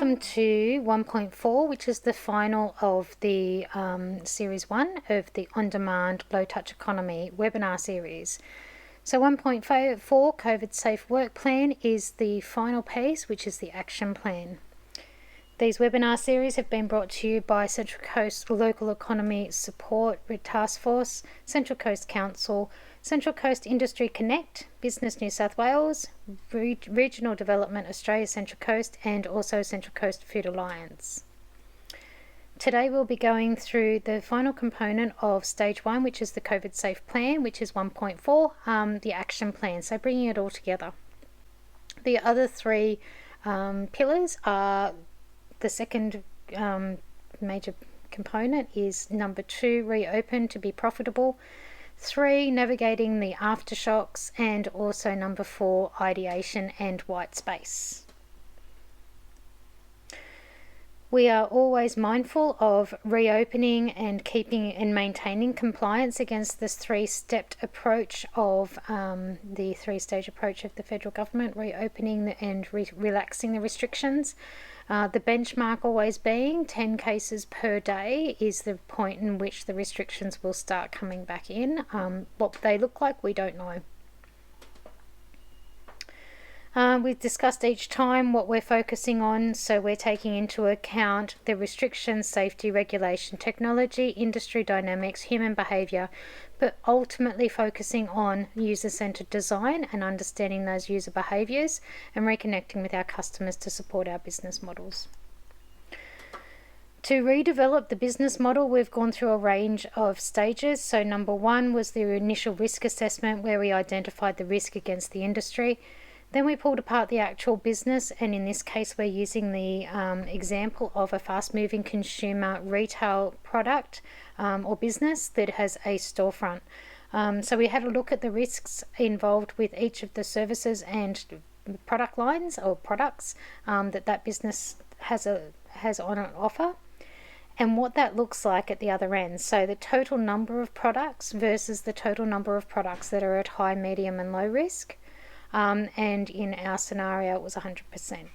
welcome to 1.4, which is the final of the Series 1 of the On-Demand Low-Touch Economy webinar series. So 1.4, COVID Safe Work Plan, is the final piece, which is the action plan. These webinar series have been brought to you by Central Coast Local Economy Support Task Force, Central Coast Council, Central Coast Industry Connect, Business New South Wales, Regional Development Australia Central Coast, and also Central Coast Food Alliance. Today we'll be going through the final component of Stage 1, which is the COVID Safe Plan, which is 1.4, the action plan, so bringing it all together. The other three pillars are: the second major component is number 2, reopen to be profitable; 3, navigating the aftershocks; and also number 4, ideation and white space. We are always mindful of reopening and keeping and maintaining compliance against this 3-stepped approach of the 3-stage approach of the federal government, reopening and relaxing the restrictions. The benchmark always being 10 cases per day is the point in which the restrictions will start coming back in. What they look like, we don't know. We've discussed each time what we're focusing on, so we're taking into account the restrictions, safety, regulation, technology, industry dynamics, human behaviour, but ultimately focusing on user-centred design and understanding those user behaviours and reconnecting with our customers to support our business models. To redevelop the business model, we've gone through a range of stages. So number 1 was the initial risk assessment, where we identified the risk against the industry. Then we pulled apart the actual business, and in this case we're using the example of a fast-moving consumer retail product or business that has a storefront. So we had a look at the risks involved with each of the services and product lines or products that business has on an offer, and what that looks like at the other end. So the total number of products versus the total number of products that are at high, medium and low risk. And in our scenario it was 100%.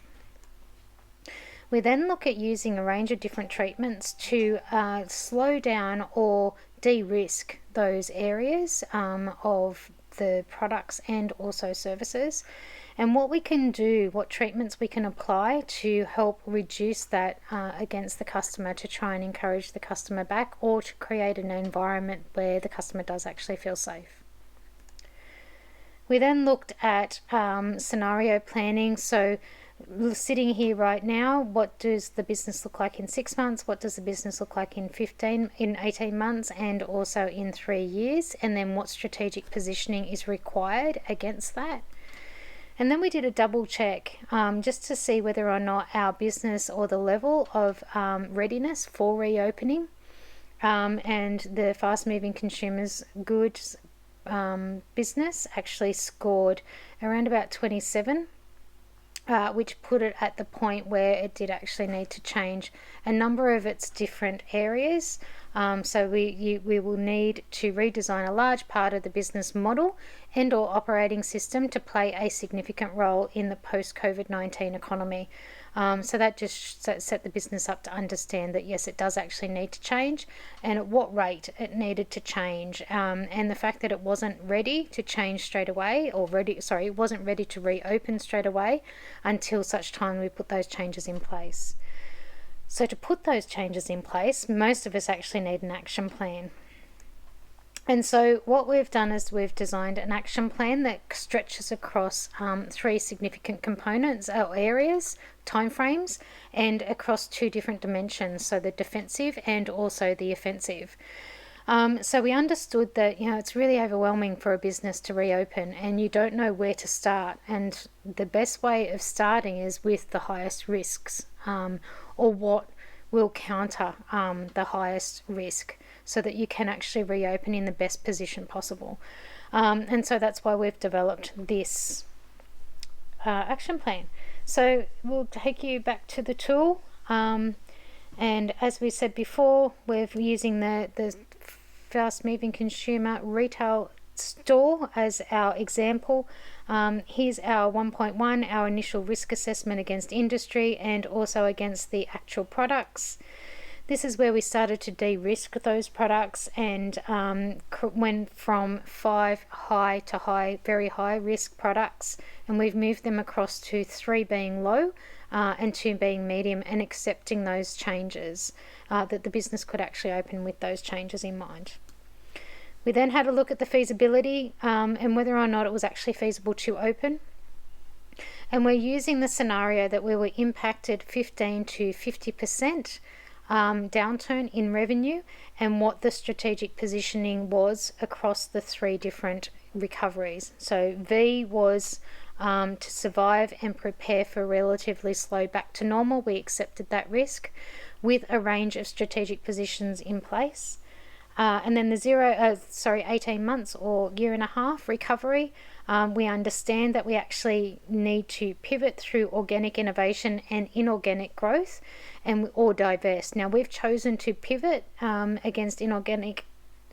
We then look at using a range of different treatments to slow down or de-risk those areas of the products and also services, and what we can do, what treatments we can apply to help reduce that against the customer, to try and encourage the customer back, or to create an environment where the customer does actually feel safe. We then looked at scenario planning. So sitting here right now, what does the business look like in 6 months? What does the business look like in 18 months, and also in 3 years? And then what strategic positioning is required against that? And then we did a double check just to see whether or not our business or the level of readiness for reopening and the fast-moving consumers goods business actually scored around about 27, which put it at the point where it did actually need to change a number of its different areas. So we will need to redesign a large part of the business model and or operating system to play a significant role in the post-COVID-19 economy. So that just set the business up to understand that yes, it does actually need to change, and at what rate it needed to change, and the fact that it wasn't ready to change straight away, it wasn't ready to reopen straight away until such time we put those changes in place. So to put those changes in place, most of us actually need an action plan. And so what we've done is we've designed an action plan that stretches across 3 significant components or areas, timeframes, and across 2 different dimensions, so the defensive and also the offensive. So we understood that it's really overwhelming for a business to reopen and you don't know where to start, and the best way of starting is with the highest risks or what will counter the highest risk, so that you can actually reopen in the best position possible. And so that's why we've developed this action plan. So we'll take you back to the tool, and as we said before, we're using the fast moving consumer retail store as our example. Here's our 1.1, our initial risk assessment against industry and also against the actual products. This is where we started to de-risk those products and went from 5 high to high, very high risk products, and we've moved them across to 3 being low and 2 being medium, and accepting those changes, that the business could actually open with those changes in mind. We then had a look at the feasibility and whether or not it was actually feasible to open. And we're using the scenario that we were impacted 15 to 50% downturn in revenue, and what the strategic positioning was across the 3 different recoveries. So V was to survive and prepare for relatively slow back to normal. We accepted that risk with a range of strategic positions in place. And then the 18 months or year and a half recovery, we understand that we actually need to pivot through organic innovation and inorganic growth, or divest. Now, we've chosen to pivot against inorganic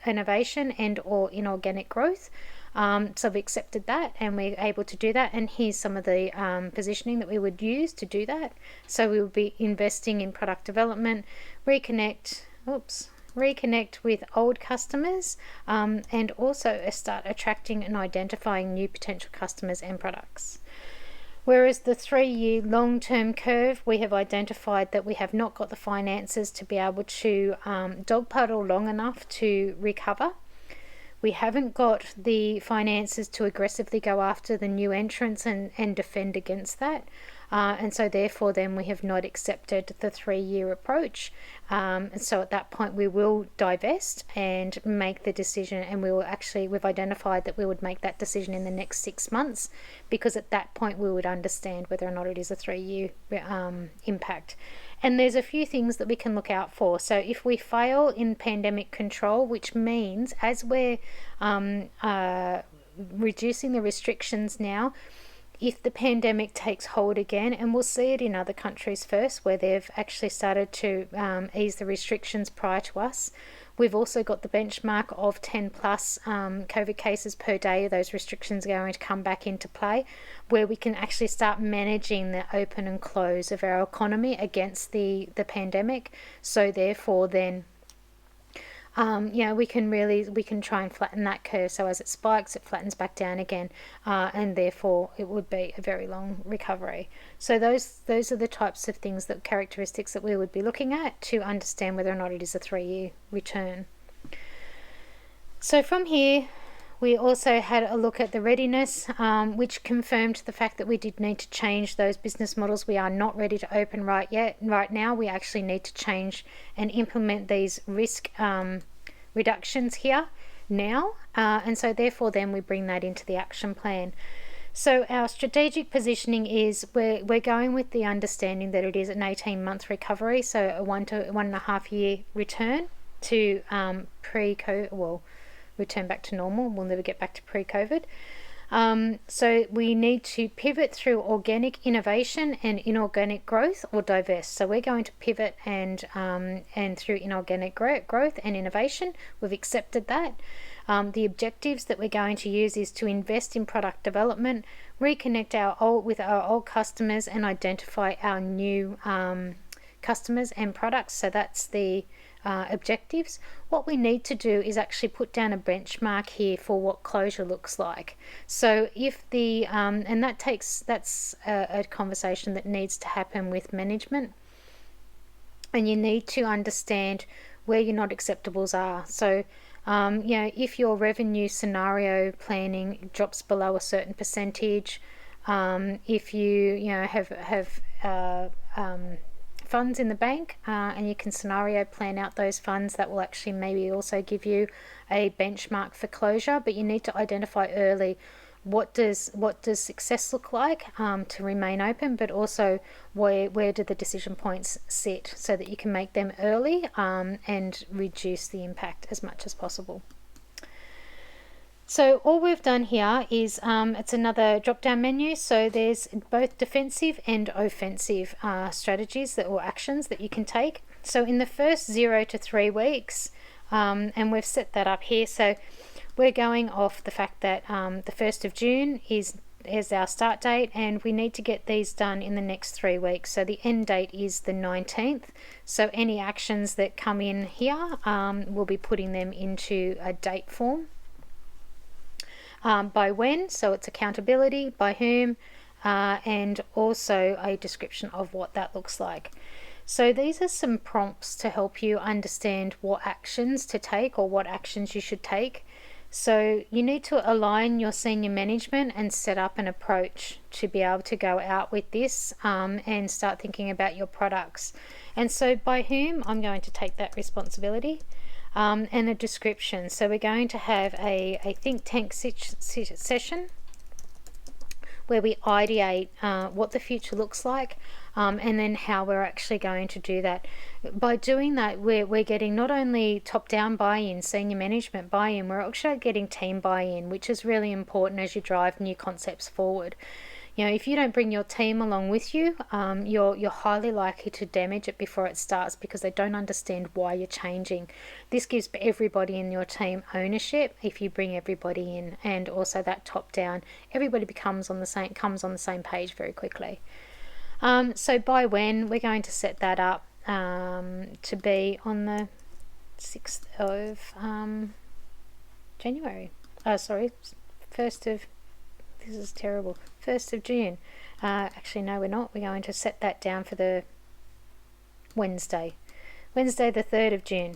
innovation and or inorganic growth. So we've accepted that and we're able to do that. And here's some of the positioning that we would use to do that. So we will be investing in product development, reconnect with old customers, and also start attracting and identifying new potential customers and products. Whereas the 3-year long-term curve, we have identified that we have not got the finances to be able to dog paddle long enough to recover. We haven't got the finances to aggressively go after the new entrants and defend against that. And so therefore then we have not accepted the 3-year approach. And so at that point we will divest and make the decision, and we've identified that we would make that decision in the next 6 months, because at that point we would understand whether or not it is a 3-year impact. And there's a few things that we can look out for. So if we fail in pandemic control, which means as we're reducing the restrictions now, if the pandemic takes hold again, and we'll see it in other countries first where they've actually started to ease the restrictions prior to us. We've also got the benchmark of 10 plus COVID cases per day. Those restrictions are going to come back into play, where we can actually start managing the open and close of our economy against the pandemic. So therefore then we can try and flatten that curve. So as it spikes, it flattens back down again, and therefore it would be a very long recovery. So those are the types of things, characteristics that we would be looking at to understand whether or not it is a 3-year return. So from here, we also had a look at the readiness, which confirmed the fact that we did need to change those business models. We are not ready to open right now. We actually need to change and implement these risk reductions here now. And so therefore then we bring that into the action plan. So our strategic positioning is we're going with the understanding that it is an 18-month recovery, so a 1 to 1.5 year return to pre-COVID, return back to normal. We'll never get back to pre-COVID. So we need to pivot through organic innovation and inorganic growth, or divest. So we're going to pivot and through inorganic growth and innovation. We've accepted that. The objectives that we're going to use is to invest in product development, reconnect with our old customers, and identify our new customers and products. So that's the objectives. What we need to do is actually put down a benchmark here for what closure looks like. So if and that's a conversation that needs to happen with management, and you need to understand where your not acceptables are. So if your revenue scenario planning drops below a certain percentage, if you have funds in the bank, and you can scenario plan out those funds, that will actually maybe also give you a benchmark for closure. But you need to identify early what does success look like to remain open, but also where do the decision points sit, so that you can make them early and reduce the impact as much as possible. So all we've done here is it's another drop-down menu. So there's both defensive and offensive strategies or actions that you can take. So in the first 0 to 3 weeks, and we've set that up here. So we're going off the fact that the 1st of June is our start date, and we need to get these done in the next 3 weeks. So the end date is the 19th. So any actions that come in here, we'll be putting them into a date form. By when, so it's accountability, by whom, and also a description of what that looks like. So these are some prompts to help you understand what actions to take or what actions you should take. So you need to align your senior management and set up an approach to be able to go out with this and start thinking about your products. And so by whom, I'm going to take that responsibility. And a description. So we're going to have a think tank session where we ideate what the future looks like, and then how we're actually going to do that. By doing that, we're getting not only top-down buy-in, senior management buy-in, we're actually getting team buy-in, which is really important as you drive new concepts forward. You know, if you don't bring your team along with you, you're highly likely to damage it before it starts because they don't understand why you're changing. This gives everybody in your team ownership if you bring everybody in, and also that top down. Everybody comes on the same page very quickly. So by when, we're going to set that up to be on the 6th of January. Sorry, 1st of. This is terrible. 1st of June. Actually, no, we're not. We're going to set that down for the Wednesday the 3rd of June.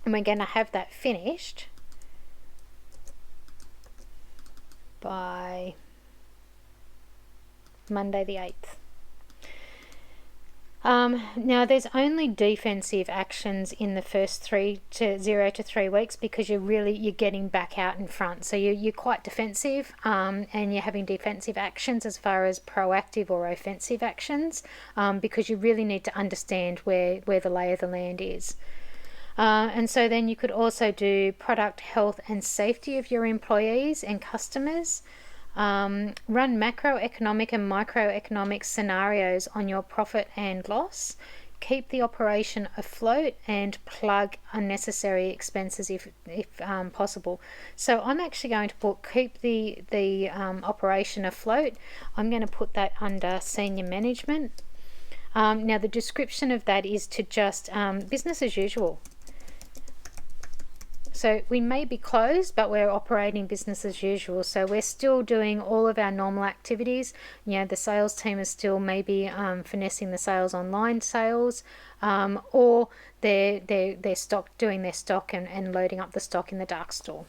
And we're going to have that finished by Monday the 8th. Now there's only defensive actions in the first 0 to 3 weeks because you're getting back out in front. So you're quite defensive, and you're having defensive actions as far as proactive or offensive actions, because you really need to understand where the lay of the land is. And so then you could also do product health and safety of your employees and customers. Run macroeconomic and microeconomic scenarios on your profit and loss. Keep the operation afloat and plug unnecessary expenses if possible. So I'm actually going to keep the operation afloat. I'm going to put that under senior management. Now the description of that is to just business as usual. So we may be closed, but we're operating business as usual. So we're still doing all of our normal activities. You know, the sales team is still maybe finessing the sales online sales, or they're doing their stock and loading up the stock in the dark store.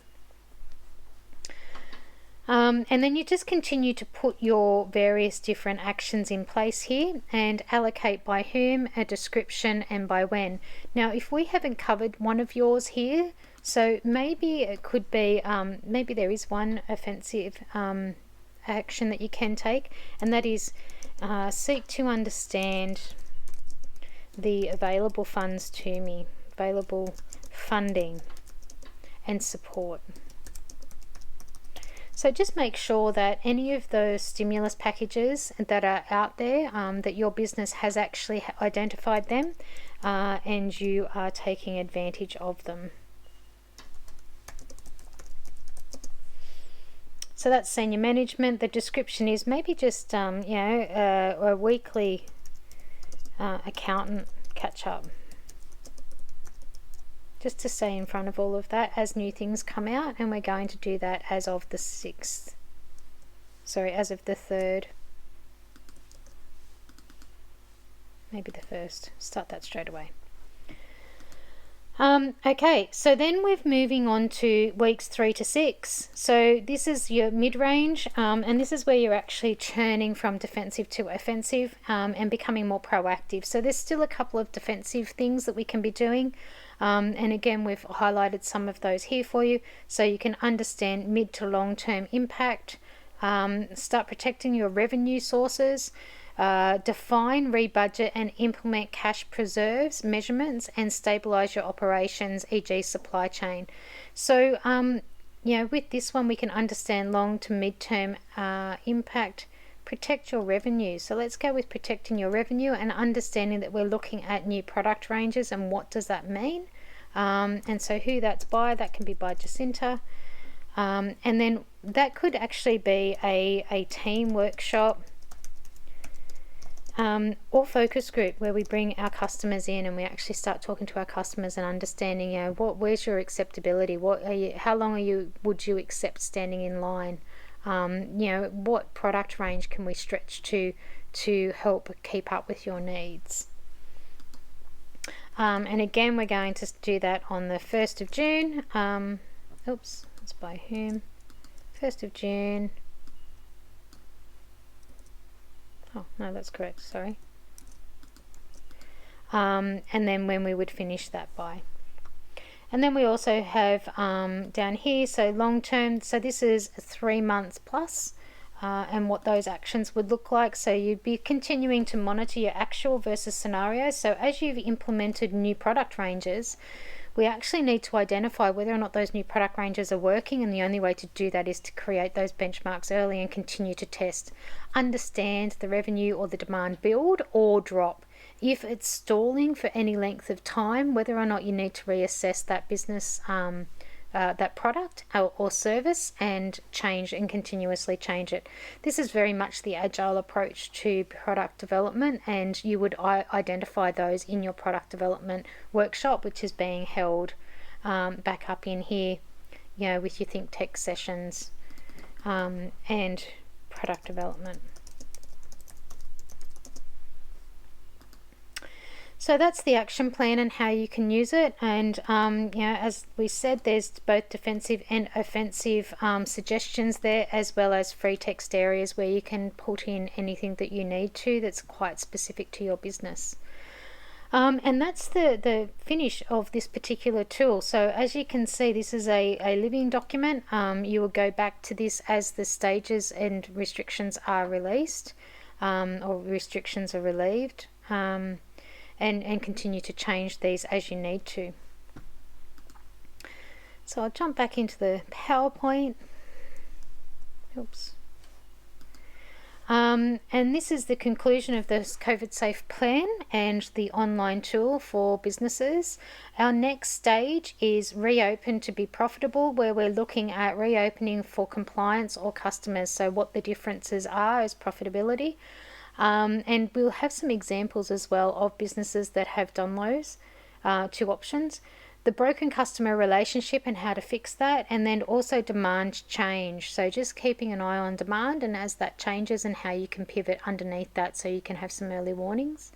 And then you just continue to put your various different actions in place here and allocate by whom, a description, and by when. Now, if we haven't covered one of yours here, so maybe it could be, maybe there is one offensive action that you can take, and that is seek to understand the available funds to me, available funding and support. So just make sure that any of those stimulus packages that are out there, that your business has actually identified them, and you are taking advantage of them. So that's senior management. The description is maybe just a weekly accountant catch up, just to stay in front of all of that as new things come out, and we're going to do that as of the 6th. Sorry, as of the 3rd. Maybe the 1st. Start that straight away. Okay, so then we're moving on to weeks 3 to 6. So this is your mid-range, and this is where you're actually churning from defensive to offensive, and becoming more proactive. So there's still a couple of defensive things that we can be doing, and again we've highlighted some of those here for you so you can understand mid to long-term impact. Start protecting your revenue sources. Define, rebudget, and implement cash preserves, measurements, and stabilize your operations, e.g. supply chain. So, with this one, we can understand long to mid-term impact. Protect your revenue. So let's go with protecting your revenue and understanding that we're looking at new product ranges and what does that mean. And so who that's by, that can be by Jacinta. And then that could actually be a team workshop or focus group where we bring our customers in and we actually start talking to our customers and understanding, where's your acceptability? How long would you accept standing in line? What product range can we stretch to help keep up with your needs? And again, we're going to do that on the 1st of June. Oops, that's by whom? 1st of June. Oh, no, that's correct, sorry. And then when we would finish that by. And then we also have down here, so long term, so this is 3 months plus, and what those actions would look like. So you'd be continuing to monitor your actual versus scenarios. So as you've implemented new product ranges, we actually need to identify whether or not those new product ranges are working, and the only way to do that is to create those benchmarks early and continue to test. Understand the revenue or the demand build or drop. If it's stalling for any length of time, whether or not you need to reassess that business, that product or service, and change and continuously change it. This is very much the agile approach to product development, and you would identify those in your product development workshop, which is being held back up in here, with your Think Tech sessions and product development. So that's the action plan and how you can use it. And as we said, there's both defensive and offensive suggestions there, as well as free text areas where you can put in anything that you need to that's quite specific to your business. And that's the finish of this particular tool. So as you can see, this is a living document. You will go back to this as the stages and restrictions are released, or restrictions are relieved. And continue to change these as you need to. So I'll jump back into the PowerPoint. Oops. And this is the conclusion of this COVID Safe plan and the online tool for businesses. Our next stage is reopen to be profitable, where we're looking at reopening for compliance or customers. So what the differences are is profitability. And we'll have some examples as well of businesses that have done those two options. The broken customer relationship and how to fix that, and then also demand change. So just keeping an eye on demand and as that changes, and how you can pivot underneath that so you can have some early warnings.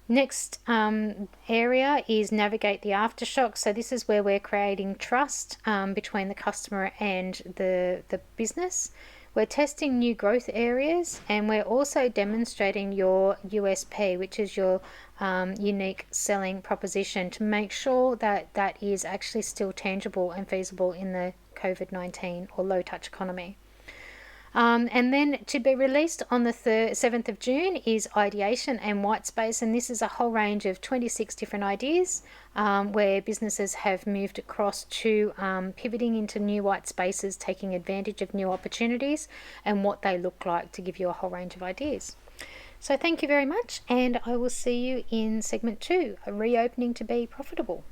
Next area is navigate the aftershock. So this is where we're creating trust between the customer and the business. We're testing new growth areas, and we're also demonstrating your USP, which is your unique selling proposition, to make sure that that is actually still tangible and feasible in the COVID-19 or low touch economy. And then to be released on the 7th of June is ideation and white space, and this is a whole range of 26 different ideas where businesses have moved across to pivoting into new white spaces, taking advantage of new opportunities and what they look like, to give you a whole range of ideas. So thank you very much, and I will see you in segment 2, reopening to be profitable.